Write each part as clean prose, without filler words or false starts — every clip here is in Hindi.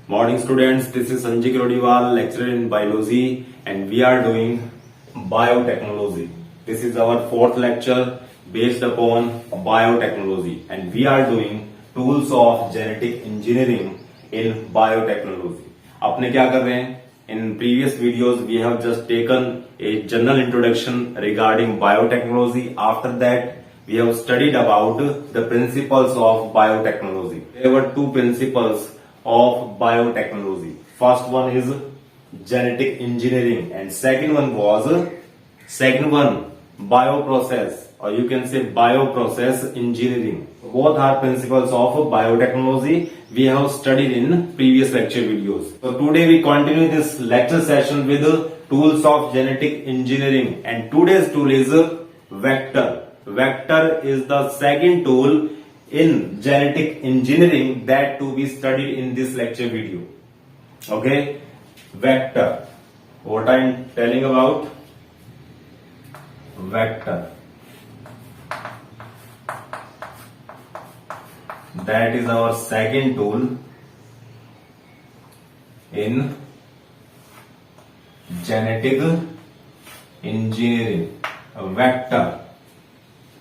Morning students, this is Sanjay Kirodiwal, lecturer in biology and we are doing biotechnology. This is our fourth lecture based upon biotechnology and we are doing tools of genetic engineering in biotechnology. अपने क्या कर रहे हैं? In previous videos we have just taken a general introduction regarding biotechnology. After that we have studied about the principles of biotechnology. There were two principles of biotechnology. First one is genetic engineering and second one bioprocess, or you can say bioprocess engineering. Both are principles of biotechnology we have studied in previous lecture videos. So today we continue this lecture session with tools of genetic engineering and today's tool is vector. Vector is the second tool in genetic engineering that to be studied in this lecture video. Okay, vector. What I am telling about? Vector. That is our second tool in genetic engineering. Vector.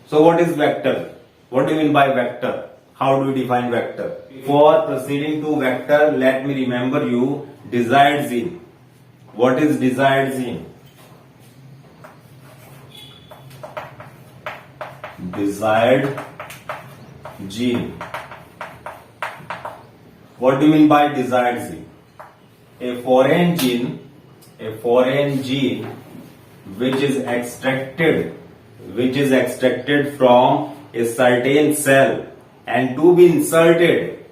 So what is vector? What do you mean by vector? How do we define vector? Before proceeding to vector, let me remember you desired gene. What is desired gene? Desired gene. What do you mean by desired gene? A foreign gene which is extracted from a certain cell and to be inserted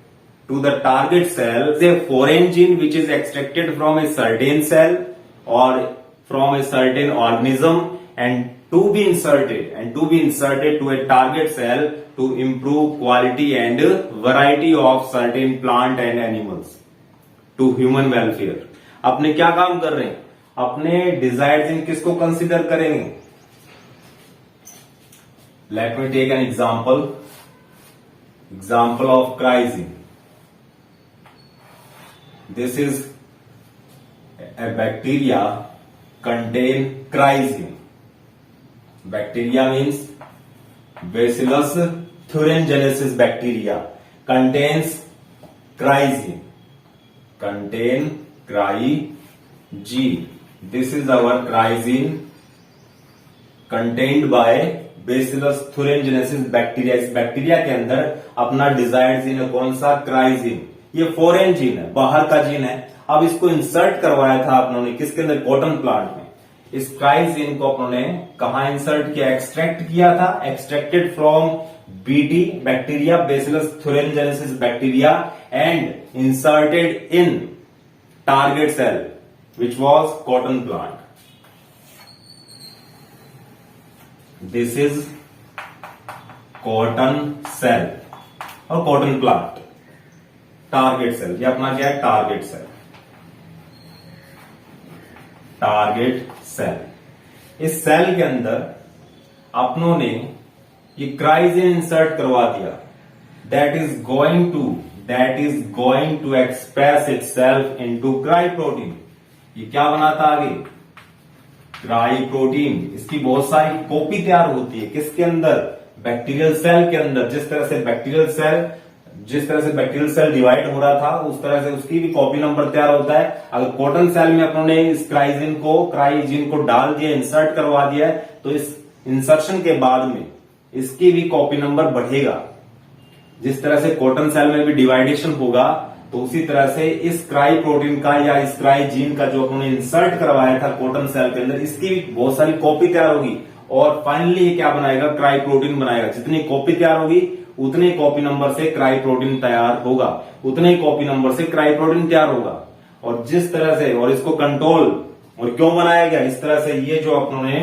to the target cell. A foreign gene which is extracted from a certain cell or from a certain organism and to be inserted to a target cell to improve quality and variety of certain plant and animals to human welfare. अपने क्या काम कर रहे हैं? अपने डिजायर्ड जीन किसको कंसीडर करेंगे? Let me take an example of cryogene. This is a bacteria contain cryogene. Bacteria means Bacillus thuringiensis bacteria contains cryogene. This is our cryogene contained by bacillus thuringiensis bacteria. इस बैक्टीरिया के अंदर अपना डिजायर्ड जीन है. कौन सा? क्राइजीन. ये फॉरेन जीन है, बाहर का जीन है. अब इसको इंसर्ट करवाया था अपनों ने किसके अंदर? कॉटन प्लांट में. इस क्राइजीन को अपनों ने कहा इंसर्ट किया? एक्सट्रैक्ट किया था. Extracted from BT bacteria, bacillus thuringiensis bacteria and inserted in target cell which was cotton plant. This is cotton cell और cotton plant. Target cell. ये अपना क्या है? Target cell. Target cell. इस सेल के अंदर अपनों ने ये क्राइजीन इंसर्ट करवा दिया. That is going to express itself into क्राइप्रोटीन. ये क्या बनाता आगे? Cry protein. इसकी बहुत सारी कॉपी तैयार होती है. किसके अंदर? बैक्टीरियल सेल के अंदर. जिस तरह से बैक्टीरियल सेल डिवाइड हो रहा था उस तरह से उसकी भी कॉपी नंबर तैयार होता है. अगर कॉटन सेल में अपने इस क्राइजीन को डाल दिया, इंसर्ट करवा दिया है, तो इस इंसर्शन के बाद में इसकी भी कॉपी नंबर बढ़ेगा. जिस तरह से कॉटन सेल में भी डिवाइडेशन होगा तो उसी तरह से इस क्राई प्रोटीन का या इस क्राई जीन का जो उन्होंने इंसर्ट करवाया था कॉटन सेल के अंदर, इसकी भी बहुत सारी कॉपी तैयार होगी और फाइनली ये क्या बनाएगा? क्राई प्रोटीन बनाएगा. जितनी कॉपी तैयार होगी उतने कॉपी नंबर से क्राई प्रोटीन तैयार होगा, उतने ही कॉपी नंबर से क्राई प्रोटीन तैयार होगा. और जिस तरह से और इसको कंट्रोल और क्यों बनाया गया इस तरह से? ये जो अपनों ने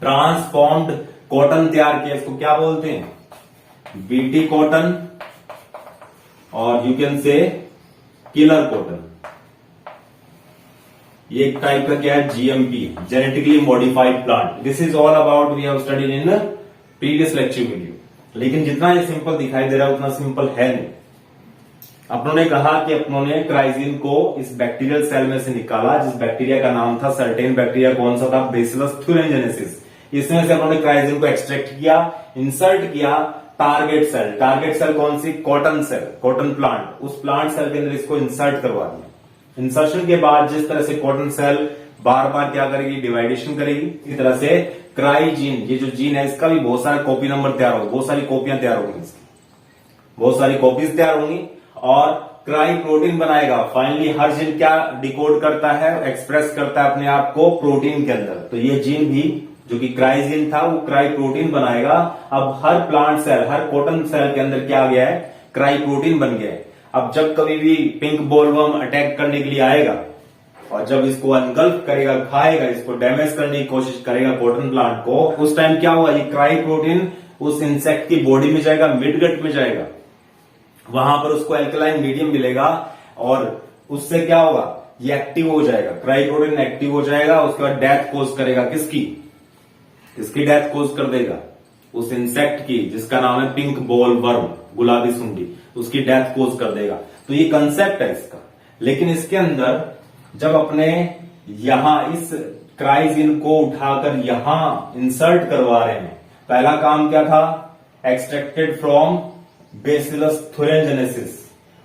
ट्रांसफॉर्म्ड कॉटन तैयार किया, इसको क्या बोलते हैं? बीटी कॉटन और you can say killer cotton. ये एक टाइप का क्या है? GMP, genetically modified plant. This is all about we have studied in previous lecture video. लेकिन जितना ये सिंपल दिखाई दे रहा है उतना सिंपल है नहीं. अपनों ने कहा कि अपनों ने क्राइजिन को इस बैक्टीरियल सेल में से निकाला, जिस बैक्टीरिया का नाम था सर्टेन बैक्टीरिया, कौन सा था, बैसिलस thuringiensis। इसमें से अपनों ने क्राइजिन को एक्सट्रैक्ट किया, इंसर्ट किया टारगेट सेल। टारगेट सेल कौन सी, कॉटन सेल, कॉटन प्लांट, उस प्लांट सेल के अंदर इसको इंसर्ट करवा दिया। इंसर्शन के बाद जिस तरह से कॉटन सेल बार बार क्या करेगी, डिवाइडेशन करेगी, इसी तरह से क्राइजीन, ये जो जीन है इसका भी बहुत सारे कॉपी नंबर तैयार होगा, बहुत सारी कॉपियां तैयार होंगी इसकी, बहुत सारी कॉपीज तैयार होंगी और क्राई प्रोटीन बनाएगा। फाइनली हर जीन क्या डिकोड करता है, एक्सप्रेस करता है अपने आप को प्रोटीन के अंदर। तो ये जीन भी जो कि क्राइजीन था वो क्राई प्रोटीन बनाएगा। अब हर प्लांट सेल, हर कॉटन सेल के अंदर क्या आ गया है, क्राई प्रोटीन बन गया है। अब जब कभी भी पिंक बोलवर्म अटैक करने के लिए आएगा और जब इसको अनगल्फ करेगा, खाएगा, इसको डैमेज करने की कोशिश करेगा कॉटन प्लांट को, उस टाइम क्या होगा, ये क्राई प्रोटीन उस इंसेक्ट की बॉडी में जाएगा, मिडगट में जाएगा, वहां पर उसको एल्कलाइन मीडियम मिलेगा और उससे क्या होगा, ये एक्टिव हो जाएगा, क्राई प्रोटीन एक्टिव हो जाएगा। उसके बाद डेथ कोज करेगा, किसकी डेथ कोज कर देगा, उस इंसेक्ट की जिसका नाम है पिंक बॉल वर्म, गुलाबी सुंडी, उसकी डेथ कोज कर देगा। तो ये कंसेप्ट है इसका। लेकिन इसके अंदर जब अपने यहां इस क्राइजिन को उठाकर यहां इंसर्ट करवा रहे हैं, पहला काम क्या था, एक्सट्रैक्टेड फ्रॉम बैसिलस thuringiensis,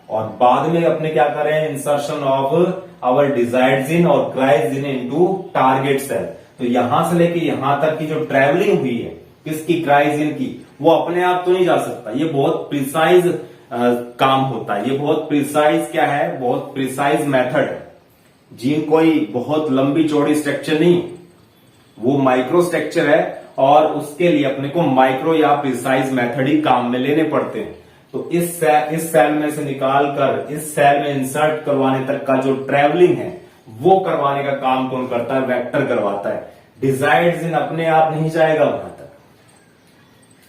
और बाद में अपने क्या कर रहे हैं, insertion of our desired gene और क्राइजिन इनटू टारगेट सेल। तो यहां से लेके यहां तक की जो ट्रेवलिंग हुई है किसकी, क्राइजिन की, वो अपने आप तो नहीं जा सकता, ये बहुत प्रिसाइज काम होता है, ये बहुत प्रिसाइज क्या है, बहुत प्रिसाइज मेथड है। जीन कोई बहुत लंबी चौड़ी स्ट्रक्चर नहीं, वो माइक्रो स्ट्रक्चर है और उसके लिए अपने को माइक्रो या प्रिसाइज मेथड ही काम में लेने पड़ते हैं। तो इस सेल में से निकाल कर इस सेल में इंसर्ट करवाने तक का जो ट्रेवलिंग है वो करवाने का काम कौन करता है, वेक्टर करवाता है। डिजायर्ड जीन अपने आप नहीं जाएगा वहां तक,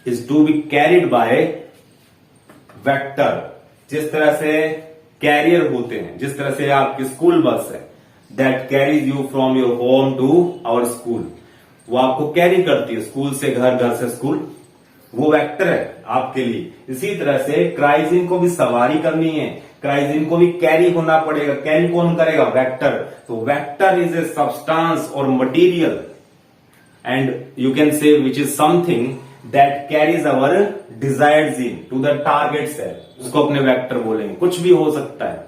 is to be carried by vector. जिस तरह से कैरियर होते हैं, जिस तरह से आपकी स्कूल बस है that carries you from your home to our school, वो आपको कैरी करती है स्कूल से घर, घर से स्कूल, वो वेक्टर है आपके लिए। इसी तरह से क्राइजिन को भी सवारी करनी है, क्राइजिन को भी कैरी होना पड़ेगा। कैरी कौन करेगा, वेक्टर। तो वेक्टर इज ए सब्सटेंस और material and you can say which is something that carries our desired gene to the target cell, उसको अपने वेक्टर बोलेंगे। कुछ भी हो सकता है।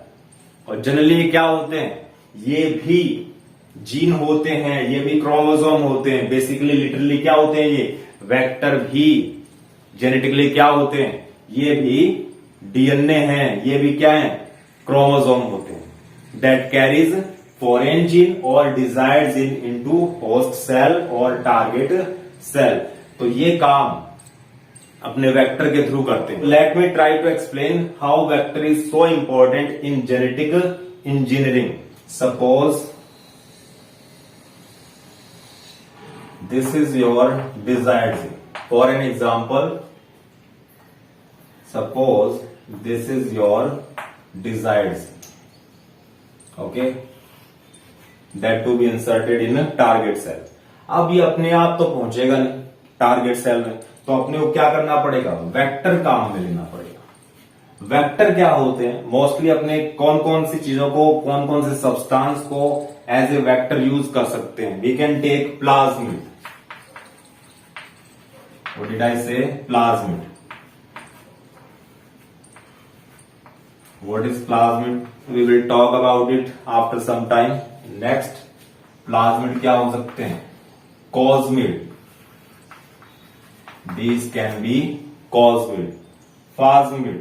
और जनरली क्या होते हैं, ये भी जीन होते हैं, ये भी क्रोमोसोम होते हैं। बेसिकली लिटरली क्या होते हैं, ये वेक्टर भी जेनेटिकली क्या होते हैं, ये भी डीएनए हैं, ये भी क्या है, क्रोमोसोम होते हैं दैट कैरीज फॉरेन जीन और desired gene into host cell और टारगेट सेल। तो ये काम अपने वेक्टर के थ्रू करते हैं। Let me try to explain how vector is so important in genetic engineering. Suppose this is your desired gene. For an example, suppose this is your desired gene, okay, that to be inserted in a target cell. अब ये अपने आप तो पहुंचेगा नहीं टारगेट सेल में, तो अपने को क्या करना पड़ेगा, वेक्टर काम में लेना पड़ेगा। वेक्टर क्या होते हैं, मोस्टली अपने कौन कौन सी चीजों को, कौन कौन से सब्सटेंस को एज ए वेक्टर यूज कर सकते हैं। We can take plasmid. What did I say? Plasmid. What is plasmid? We will talk about it after some time. Next, plasmid क्या हो सकते हैं, cosmid. These can be cosmid, phasmid,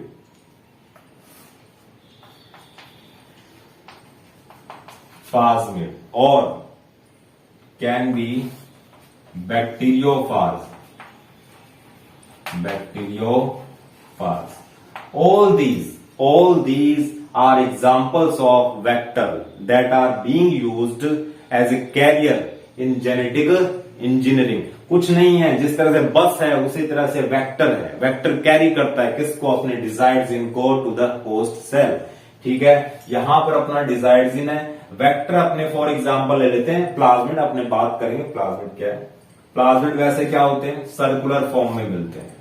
or can be bacteriophage. All these are examples of vector that are being used as a carrier in genetic engineering. कुछ नहीं है, जिस तरह से बस है उसी तरह से वेक्टर है। वेक्टर कैरी करता है किसको, अपने डिजायर्ड जीन को टू द होस्ट सेल। ठीक है, यहां पर अपना डिजायर्ड जीन है, वेक्टर अपने फॉर एग्जांपल ले लेते हैं प्लाज्मिड। अपने बात करेंगे प्लाज्मिड क्या है। प्लाज्मिड वैसे क्या होते हैं, सर्कुलर फॉर्म में मिलते हैं,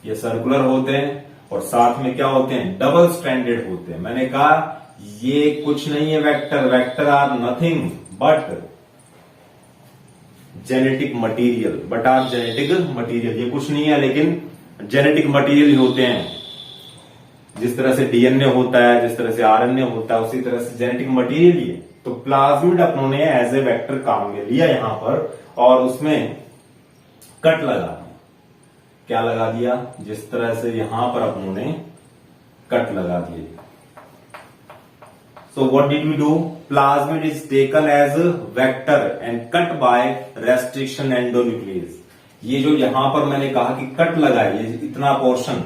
ये सर्कुलर होते हैं और साथ में क्या होते हैं, डबल स्ट्रैंडेड होते हैं। मैंने कहा ये कुछ नहीं है vector, vector are nothing but genetic material, but are genetic material. ये कुछ नहीं है लेकिन जेनेटिक मटेरियल ही होते हैं। जिस तरह से डीएनए होता है, जिस तरह से आरएनए होता है, उसी तरह से जेनेटिक मटेरियल ही है। तो प्लाज्मिड अपनों ने एज ए वेक्टर काम में लिया यहां पर और उसमें कट लगा दिया। क्या लगा दिया, जिस तरह से यहां पर अपनों ने कट लगा दिए। So what did we do? Plasmid is taken as a vector and cut by restriction endonuclease. ये जो यहां पर मैंने कहा कि कट लगा है, ये इतना पोर्शन,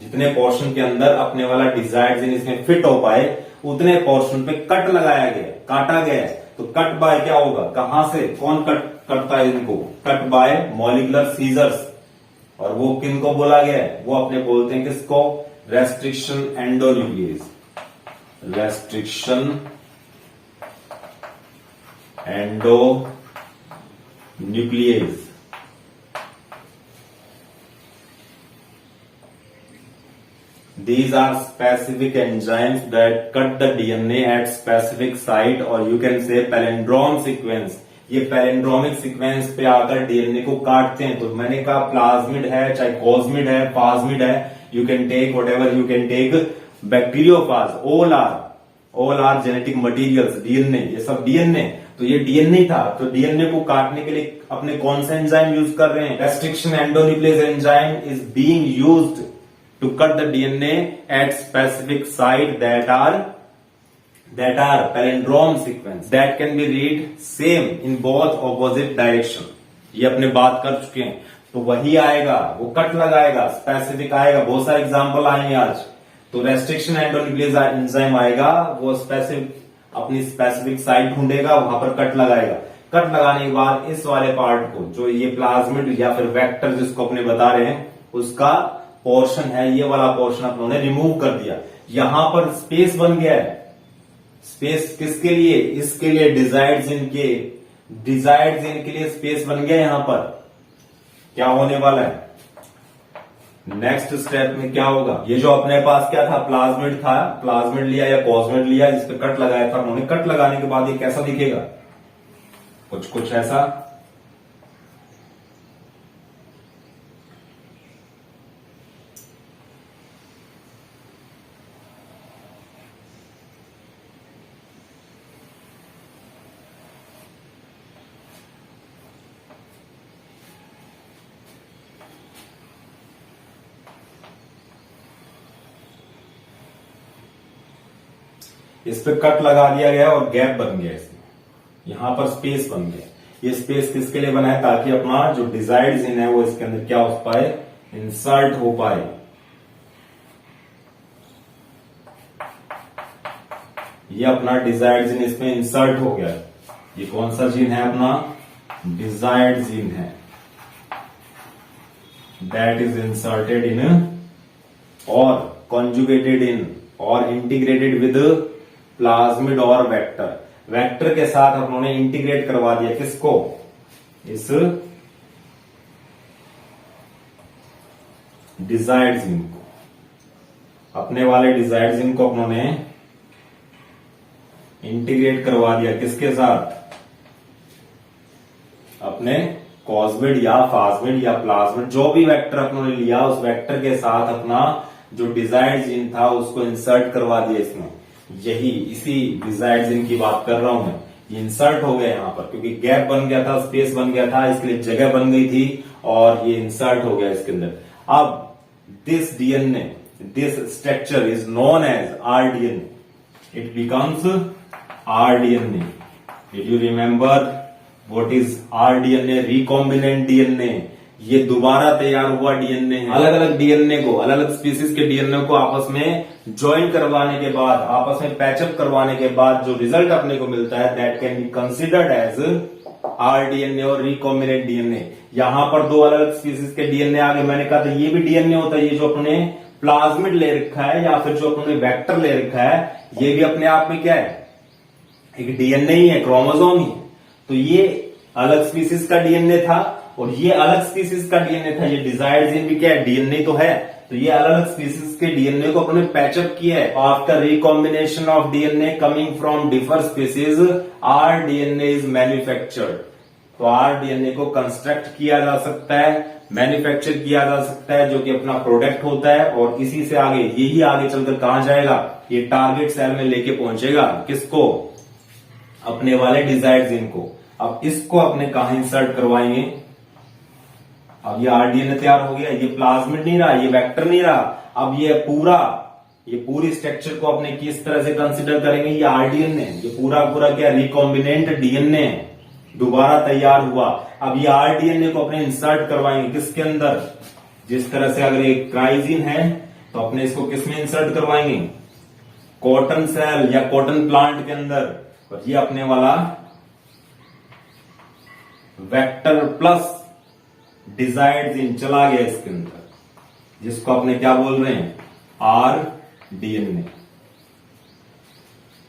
जितने पोर्शन के अंदर अपने वाला डिजायर्ड जीन इसमें फिट हो पाए उतने पोर्शन पे कट लगाया गया, काटा गया। तो कट बाय क्या होगा, कहां से कौन कट करता है इनको, कट बाय मॉलिकुलर सीजर्स। और वो किन को बोला गया है, वो अपने बोलते हैं किसको, restriction endonuclease, restriction endonuclease. These are specific enzymes that cut the DNA at specific site or you can say palindrome sequence. ये पैलिंड्रोमिक सीक्वेंस पे आकर डीएनए को काटते हैं। तो मैंने कहा प्लाज्मिड है, चाहे कॉस्मिड है, पाज्मिड है, you can take whatever you can take, bacteriophage, all are genetic materials, DNA, ये सब डीएनए। तो ये डीएनए था, तो डीएनए को काटने के लिए अपने कौन सा एंजाइम यूज कर रहे हैं, restriction endonuclease enzyme is being used to cut the DNA at specific site that are palindrome sequence that can be read same in both opposite direction। ये अपने बात कर चुके हैं। तो वही आएगा, वो कट लगाएगा, स्पेसिफिक आएगा। बहुत सारे एग्जांपल आएंगे आज। तो रेस्ट्रिक्शन एंडोन्यूक्लियस एंजाइम आएगा, वो स्पेसिफिक अपनी स्पेसिफिक साइट ढूंढेगा, वहां पर कट लगाएगा। कट लगाने के बाद इस वाले पार्ट को, जो ये प्लाज्मिड या फिर वेक्टर जिसको अपने बता रहे हैं, उसका पोर्शन है, ये वाला पोर्शन अपनों रिमूव कर दिया। यहां पर स्पेस बन गया है। स्पेस किसके लिए, इसके लिए डिजायर्ड जीन के लिए स्पेस बन गया। यहां पर क्या होने वाला है, नेक्स्ट स्टेप में क्या होगा, ये जो अपने पास क्या था, प्लाज्मिड था, प्लाज्मिड लिया या कॉस्मिड लिया, जिसपे कट लगाया था उन्होंने, कट लगाने के बाद ये कैसा दिखेगा, कुछ ऐसा। इस पे कट लगा दिया गया और गैप बन गया, इसमें यहां पर स्पेस बन गया। ये स्पेस किसके लिए बना है, ताकि अपना जो डिजायर्ड जीन है वो इसके अंदर क्या हो पाए, इंसर्ट हो पाए। ये अपना डिजायर्ड जीन इसमें इंसर्ट हो गया। ये कौन सा जीन है, अपना डिजायर्ड जीन है, दैट इज इंसर्टेड इन और कॉन्जुगेटेड इन और इंटीग्रेटेड विद प्लाज्मिड और वेक्टर। वेक्टर के साथ उन्होंने इंटीग्रेट करवा दिया किसको, इस डिजायर्ड जीन को। अपने वाले डिजायर्ड जीन को उन्होंने इंटीग्रेट करवा दिया किसके साथ, अपने कॉस्मिड या फास्मिड या प्लाज्मिड, जो भी वेक्टर उन्होंने लिया, उस वेक्टर के साथ अपना जो डिजायर्ड जीन था उसको इंसर्ट करवा दिया इसमें। यही इसी डिजायर्ड जीन की बात कर रहा हूं मैं। ये इंसर्ट हो गया यहां पर, क्योंकि गैप बन गया था, स्पेस बन गया था, इसके लिए जगह बन गई थी और ये इंसर्ट हो गया इसके अंदर। अब this DNA, this structure is known as rDNA. It becomes rDNA. Did you remember what is rDNA, recombinant DNA. ये दोबारा तैयार हुआ डीएनए है। अलग अलग डीएनए को, अलग अलग स्पीसीज के डीएनए को आपस में ज्वाइन करवाने के बाद, आपस में पैचअप करवाने के बाद जो रिजल्ट अपने को मिलता है, that can be considered as rDNA और रिकॉम्बिनेंट डीएनए। यहां पर दो अलग अलग स्पीसीज के डीएनए आ गए। मैंने कहा था ये भी डीएनए होता है। ये जो अपने प्लाज्मिड ले रखा है या फिर जो अपने वेक्टर ले रखा है, ये भी अपने आप में क्या है, एक डीएनए ही है, क्रोमोसोम ही। तो ये अलग स्पीसीज का डीएनए था और ये अलग स्पीसीज का डीएनए था। ये डिजायर्ड जीन भी क्या है, डीएनए तो है, तो ये अलग अलग स्पीसीज के डीएनए को अपने पैचअप किया है। After recombination of DNA coming from differ species rDNA is manufactured. तो आर डीएनए को कंस्ट्रक्ट किया जा सकता है, मैन्युफैक्चर किया जा सकता है, जो कि अपना प्रोडक्ट होता है, और इसी से आगे यही आगे चलकर कहां जाएगा, ये टारगेट सेल में लेके पहुंचेगा। किसको? अपने वाले डिजायर्ड जीन को। अब इसको अपने कहां इंसर्ट करवाएंगे? अब ये आरडीएनए तैयार हो गया, ये प्लाज्मिड नहीं रहा, ये वेक्टर नहीं रहा। अब ये पूरी स्ट्रक्चर को अपने किस तरह से कंसिडर करेंगे? ये आरडीएनए, ये पूरा क्या रिकॉम्बिनेंट डीएनए दोबारा तैयार हुआ। अब ये आरडीएनए को अपने इंसर्ट करवाएंगे किसके अंदर? जिस तरह से अगर ये क्राइजीन है तो अपने इसको किसमें इंसर्ट करवाएंगे? कॉटन सेल या कॉटन प्लांट के अंदर। और ये अपने वाला वेक्टर प्लस डिजायर्ड जीन चला गया इसके अंदर, जिसको अपने क्या बोल रहे हैं? आरडीएनए।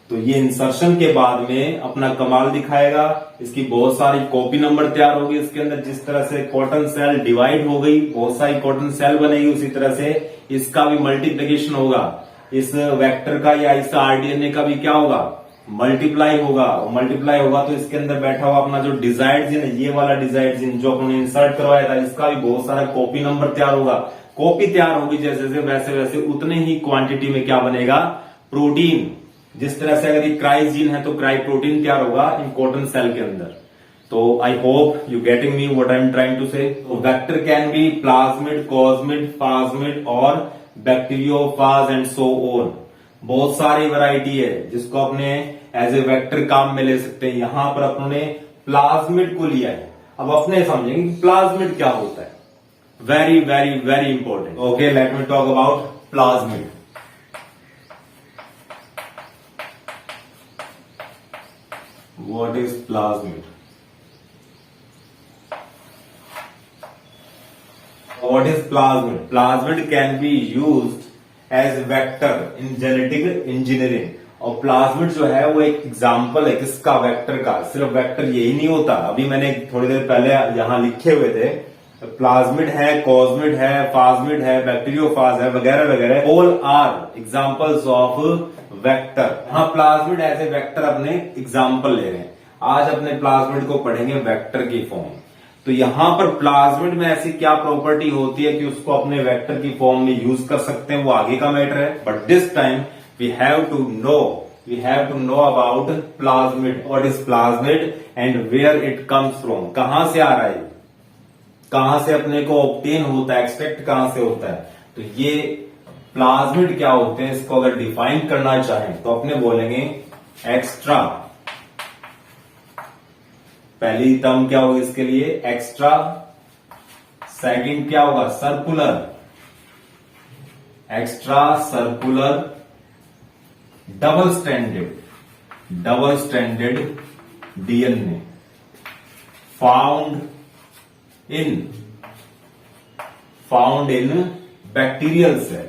तो ये इंसर्शन के बाद में अपना कमाल दिखाएगा। इसकी बहुत सारी कॉपी नंबर तैयार होगी इसके अंदर। जिस तरह से कॉटन सेल डिवाइड हो गई, बहुत सारी कॉटन सेल बनेगी, उसी तरह से इसका भी मल्टीप्लिकेशन होगा। इस वेक्टर का या इस आरडीएनए का भी क्या होगा? मल्टीप्लाई होगा। और मल्टीप्लाई होगा तो इसके अंदर बैठा हुआ अपना जो डिजायर्ड जीन है, ये वाला डिजायर्ड जीन जो अपने इंसर्ट करवाया था, इसका भी बहुत सारा कॉपी नंबर तैयार होगा। कॉपी तैयार होगी जैसे जैसे वैसे वैसे उतने ही क्वांटिटी में क्या बनेगा? प्रोटीन। जिस तरह से अगर ये क्राई जीन है तो क्राई प्रोटीन तैयार होगा इन कॉटन सेल के अंदर। तो I hope you getting me what I am trying to say. Vector can be plasmid, cosmid, phasmid और बैक्टीरियोफाज एंड सो ऑन। बहुत सारी वैरायटी है जिसको अपने एज ए वेक्टर काम में ले सकते हैं। यहां पर अपने प्लाज्मिड को लिया है। अब अपने समझेंगे कि प्लाज्मिड क्या होता है। Very very very important. Okay, let me talk about plasmid. What is plasmid? What is plasmid? Plasmid can be used as vector in genetic engineering. और प्लाज्मिड जो है वो एक एग्जाम्पल है किसका? वेक्टर का। सिर्फ वेक्टर यही नहीं होता, अभी मैंने थोड़ी देर पहले यहां लिखे हुए थे। प्लाज्मिड है, कॉस्मिड है, फाज्मिड है, बैक्टीरियोफाज है, वगैरह वगैरह। All are examples of vector. हाँ, प्लाज्मिड एज ए वेक्टर अपने एग्जाम्पल ले रहे हैं। आज अपने प्लाज्मिड को पढ़ेंगे वेक्टर की फॉर्म। तो यहां पर प्लाज्मिड में ऐसी क्या प्रॉपर्टी होती है कि उसको अपने वेक्टर की फॉर्म में यूज कर सकते हैं, वो आगे का मैटर है। But this time we have to know about plasmid. What is plasmid and where it comes from? कहां से आ रहा है, कहां से अपने को ऑब्टेन होता है, एक्सट्रैक्ट कहां से होता है? तो ये प्लाज्मिड क्या होते हैं, इसको अगर डिफाइन करना चाहें तो अपने बोलेंगे एक्स्ट्रा। पहली टर्म क्या होगी इसके लिए? एक्स्ट्रा। सेकंड क्या होगा? Circular. Extra circular double stranded DNA found in bacterial cell.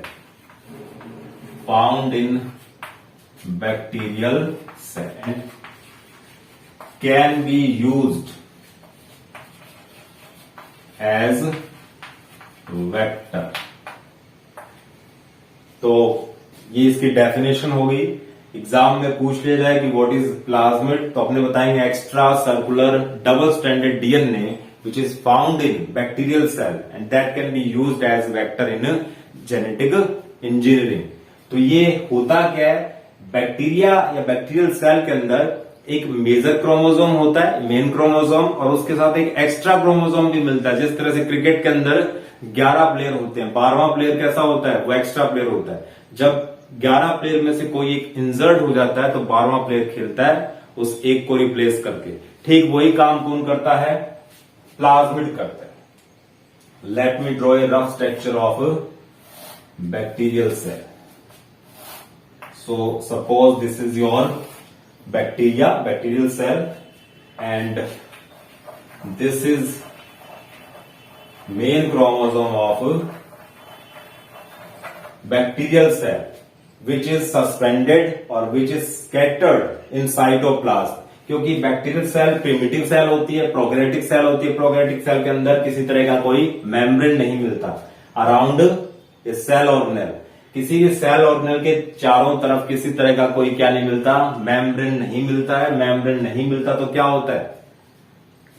Can be used as vector। तो ये इसकी डेफिनेशन होगी। एग्जाम में पूछ लिया जाए कि व्हाट इज प्लाज्मिड, तो अपने बताएंगे extra circular double stranded DNA which is found in bacterial cell and that can be used as vector in genetic engineering। तो ये होता क्या है? बैक्टीरिया या बैक्टीरियल सेल के अंदर एक मेजर क्रोमोसोम होता है, मेन क्रोमोसोम, और उसके साथ एक एक्स्ट्रा क्रोमोसोम भी मिलता है। जिस तरह से क्रिकेट के अंदर 11 प्लेयर होते हैं, 12वां प्लेयर कैसा होता है? वो एक्स्ट्रा प्लेयर होता है। जब 11 प्लेयर में से कोई एक इंजर्ड हो जाता है तो 12वां प्लेयर खेलता है उस एक को रिप्लेस करके। ठीक वही काम कौन करता है? प्लाज्मिड करता है। Let me draw a rough structure of bacterial cell. So suppose this is your bacterial cell and this is main chromosome of bacterial cell which is suspended or which is scattered in cytoplasm। क्योंकि बैक्टीरियल सेल प्रिमिटिव सेल होती है, प्रोकैरियोटिक सेल होती है। प्रोकैरियोटिक सेल के अंदर किसी तरह का कोई मेम्ब्रेन नहीं मिलता। अराउंड ये सेल ऑर्गेनेल, किसी भी सेल ऑर्गेनेल के चारों तरफ किसी तरह का कोई क्या नहीं मिलता, मेम्ब्रेन नहीं मिलता है। मेम्ब्रेन नहीं मिलता तो क्या होता है,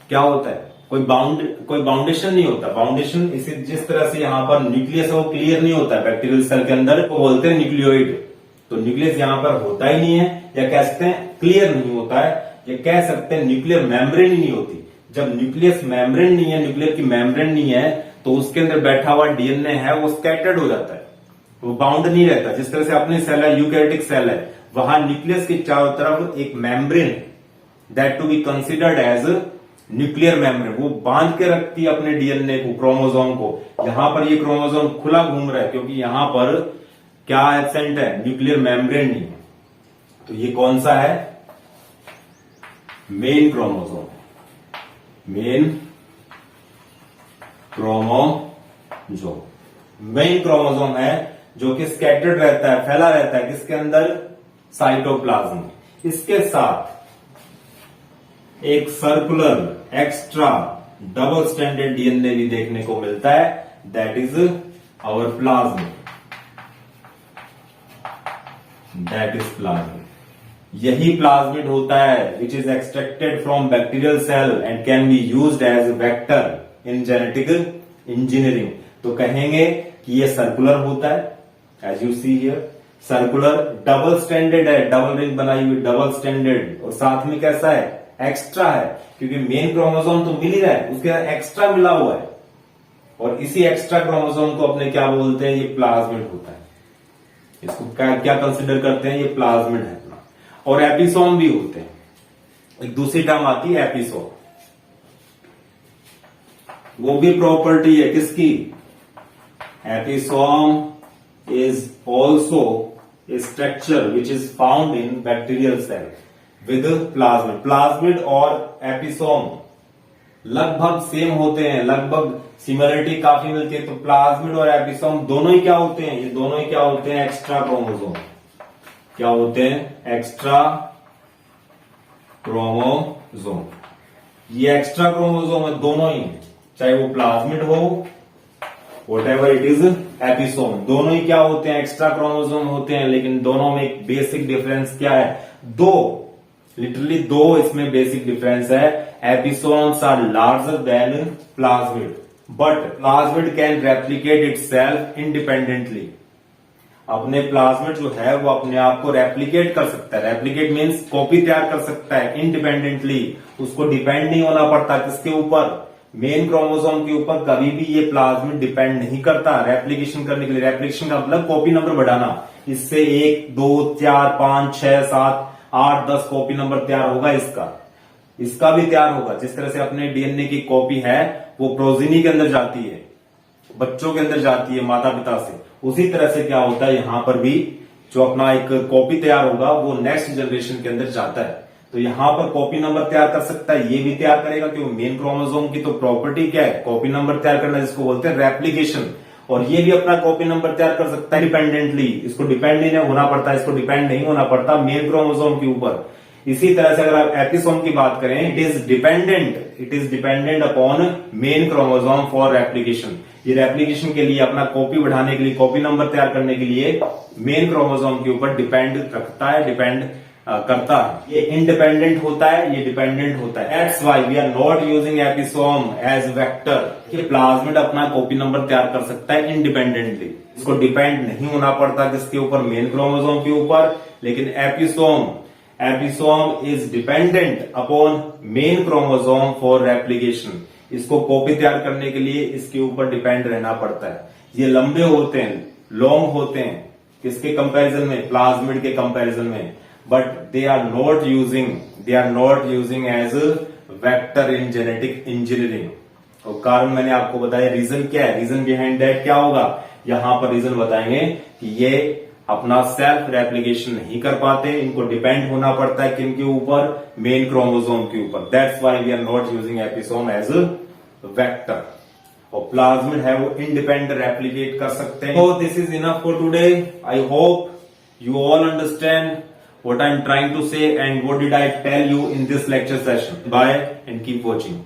क्या होता है, कोई बाउंडेशन नहीं होता। बाउंडेशन इसी जिस तरह से यहाँ पर न्यूक्लियस है वो क्लियर नहीं होता है बैक्टीरियल सेल के अंदर, वो बोलते हैं न्यूक्लियोइड। तो न्यूक्लियस यहाँ पर होता ही नहीं है, या कह सकते हैं क्लियर नहीं होता है, या कह सकते हैं न्यूक्लियर मेम्ब्रेन ही नहीं होती। जब न्यूक्लियस मेम्ब्रेन नहीं है, न्यूक्लियर की मेम्ब्रेन नहीं है, तो उसके अंदर बैठा हुआ डीएनए है वो स्कैटर्ड हो जाता है, वो बाउंड नहीं रहता। जिस तरह से अपनी सेल है, यूकैरियोटिक सेल है, वहां न्यूक्लियस के चारों तरफ एक membrane, that to be considered as nuclear membrane, वो बांध के रखती है अपने डीएनए को, क्रोमोसोम को। यहां पर ये क्रोमोसोम खुला घूम रहा है क्योंकि यहां पर क्या एब्सेंट है, न्यूक्लियर मेम्ब्रेन नहीं है। तो ये कौन सा है, main chromosome, main chromosome, main chromosome है जो कि स्कैटर्ड रहता है, फैला रहता है किसके अंदर, साइटोप्लाज्म। इसके साथ एक circular extra double standard DNA भी देखने को मिलता है, that is our plasmid, that is plasmid. यही प्लाज्मिड होता है which is extracted from bacterial cell and can be used as vector in genetic engineering. तो कहेंगे कि ये सर्कुलर होता है, as you see here, circular, double standard है, डबल रिंग बनाई हुई, डबल स्टैंडर्ड, और साथ में कैसा है, एक्स्ट्रा है, क्योंकि मेन क्रोमोसोम तो मिल ही रहा है, उसके साथ एक्स्ट्रा मिला हुआ है, और इसी एक्स्ट्रा क्रोमोसोम को अपने क्या बोलते हैं, ये प्लाज्मिड होता है। इसको क्या कंसिडर करते हैं, ये प्लाज्मिड है अपना। और एपिसोम भी होते हैं, एक दूसरी टर्म आती है एपिसोम, वो भी प्रॉपर्टी है किसकी, episome is also a structure which is found in bacterial cell with plasmid. Plasmid और एपिसोम लगभग सेम होते हैं, लगभग सिमिलरिटी काफी मिलती है। तो प्लाज्मिड और एपिसोम दोनों ही क्या होते हैं, ये दोनों ही क्या होते हैं, एक्स्ट्रा क्रोमोसोम। क्या होते हैं, एक्स्ट्रा क्रोमोसोम। ये एक्स्ट्रा क्रोमोसोम है दोनों ही, चाहे वो प्लाज्मिड हो, व्हाटएवर इट इज, एपिसोम, दोनों ही क्या होते हैं, एक्स्ट्रा क्रोमोसोम होते हैं। लेकिन दोनों में एक बेसिक डिफरेंस क्या है, दो, लिटरली दो इसमें बेसिक डिफरेंस है। Episomes are larger than plasmid, but plasmid can replicate itself independently. अपने प्लाज्मिड जो है वो अपने आप को रेप्लिकेट कर सकता है, रेप्लिकेट मीन्स कॉपी तैयार कर सकता है इंडिपेंडेंटली, उसको डिपेंड नहीं होना पड़ता किसके ऊपर, मेन क्रोमोसोम के ऊपर। कभी भी ये प्लाज्मिड डिपेंड नहीं करता रेप्लिकेशन करने के लिए। रेप्लिकेशन का मतलब कॉपी नंबर बढ़ाना, इससे 1 2 4 5 6 7 8 10 कॉपी नंबर तैयार होगा, इसका भी तैयार होगा। जिस तरह से अपने डीएनए की कॉपी है वो प्रोजिनी के अंदर जाती है, बच्चों के अंदर जाती है माता पिता से, उसी तरह से क्या होता है यहां पर भी जो अपना एक कॉपी तैयार होगा वो नेक्स्ट जनरेशन के अंदर जाता है। तो यहां पर कॉपी नंबर तैयार कर सकता है, ये भी तैयार करेगा, क्योंकि मेन क्रोमोसोम की तो प्रॉपर्टी क्या है, कॉपी नंबर तैयार करना, जिसको बोलते हैं रेप्लिकेशन। और ये भी अपना कॉपी नंबर तैयार कर सकता है डिपेंडेंटली, इसको डिपेंड नहीं होना पड़ता, इसको डिपेंड नहीं होना पड़ता मेन क्रोमोसोम के ऊपर। इसी तरह से अगर आप एपिसोम की बात करें, it is dependent upon main chromosome for replication. ये रेप्लिकेशन के लिए, अपना कॉपी बढ़ाने के लिए, कॉपी नंबर तैयार करने के लिए मेन क्रोमोसोम के ऊपर डिपेंड रखता है, डिपेंड करता है। ये इंडिपेंडेंट होता है, ये डिपेंडेंट होता है। That's why we are not using episome as vector. ये प्लाज्मिड अपना कॉपी नंबर तैयार कर सकता है इंडिपेंडेंटली, इसको डिपेंड नहीं होना पड़ता किसके ऊपर, मेन क्रोमोसोम के ऊपर। लेकिन episome is dependent upon main chromosome for replication. इसको कॉपी तैयार करने के लिए इसके ऊपर डिपेंड रहना पड़ता है। ये लंबे होते हैं, लॉन्ग होते हैं, किसके कंपैरिजन में, प्लाज्मिड के कंपैरिजन में, but they are not using as vector in genetic engineering. और कारण मैंने आपको बताया, रीजन क्या है, रीजन बिहाइंड दैट क्या होगा, यहां पर रीजन बताएंगे कि ये अपना सेल्फ रेप्लिकेशन नहीं कर पाते, इनको डिपेंड होना पड़ता है किनके ऊपर, मेन क्रोमोसोम के ऊपर। That's why we are not using episome as vector. और प्लाज्मिड है वो इंडिपेंडेंट रेप्लिकेट कर सकते हैं। So this is enough for today. I hope you all understand what I'm trying to say and what did I tell you in this lecture session. Bye and keep watching.